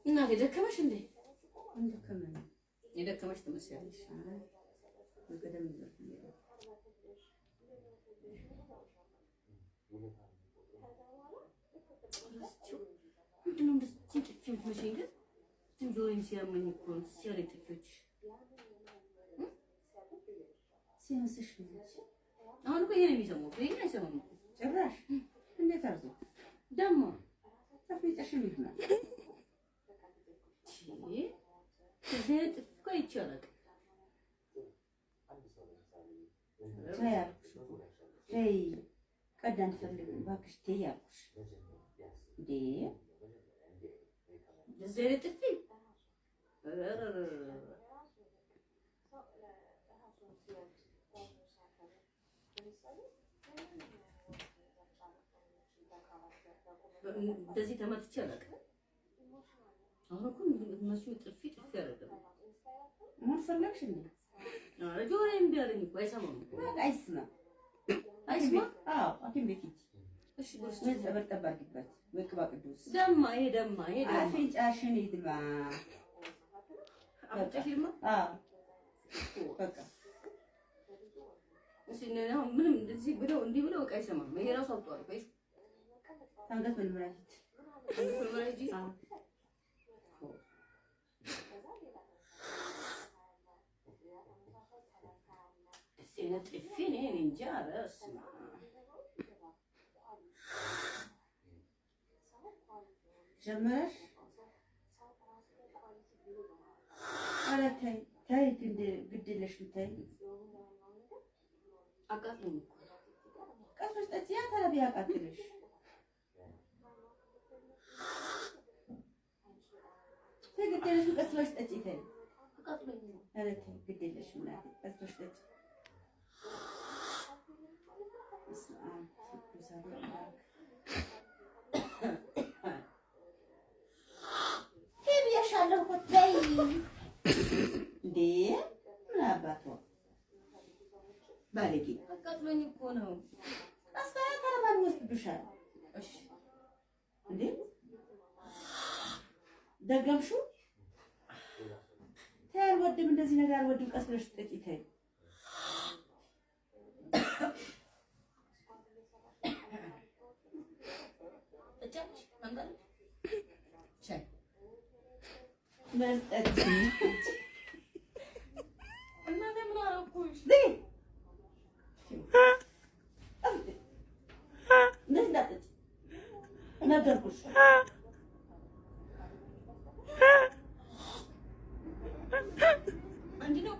እናቴ ደከመሽ እንዴ? እንደከመኝ የደከመሽ ትመስያለሽ። በቀደም ምንድነው እንደዚህ ጥፊ የምትመጪኝ ግን? ዝም ብሎ ሲያመኝ እኮ ሲያለኝ ጥፊዎች ሲያንስሽ ነው። አሁን እኮ ይሄን የሚሰማው ይሄን አይሰማም እኮ ጭራሽ። እንዴት አርዞ ደግሞ ተፍሪጠሽም ይሆናል። ከዚህ ጥፊ እኮ ይቻላል። ተይ ቀዳን ፈልግ እባክሽ ተይ ያልኩሽ እንዴ እዚህ ጥፊ እንደዚህ ተመትቼ አላውቅም። አሁን እኮ እነሱ ጥፊ አይደለም። ምን ፈለግሽ እንዴ? ጆሮዬ እምቢ አለኝ እኮ አይሰማም እኮ። አይስማ። አዎ ሐኪም ቤት ሂጂ። እሺ ጎርስ ምን ጸበል ጠባቂበት ወይ ቅባ ቅዱስ ደማ አፍንጫሽን ይድማ። አፍንጫሽ ይድማ። አዎ በቃ እሺ ነው ምንም እንደዚህ ብለው እንዲህ ብለው በቃ አይሰማም። ይሄ ራሱ አውጣው አይሽ ታንገት መልመራጅ አዎ ጥፊ እኔ እንጃ። በስመ አብ ጀመረሽ? ኧረ ተይ ተይ ግድ የለሽም ተይ። አቃጥሎኝ እኮ ቀስበሽ ጠጪ። ያ ተረቢ ያቃጥልሽ። ተይ ግድ የለሽም ቀስበሽ ጠጪ ተይ። አቃጥሎኝ ነው። ኧረ ተይ ግድ የለሽም ቀስበሽ ጠጪ። ብዬሻለሁ እኮ ተይ እንዴ! ምን አባቷ ባለጌ። አቃጥሎኝ እኮ ነው። አስተያየት ተረባን ይወስድብሻል። እሺ እንዴ ደገምሽው? ተይ አልወድም፣ እንደዚህ ነገር አልወድም። ቀስ ብለሽ ጠጪ ተይ። መጠጪ እናቴ ምን አደረኩሽ? ምን እንዳጠጪ ነገርኩሽ። አንቺ ነው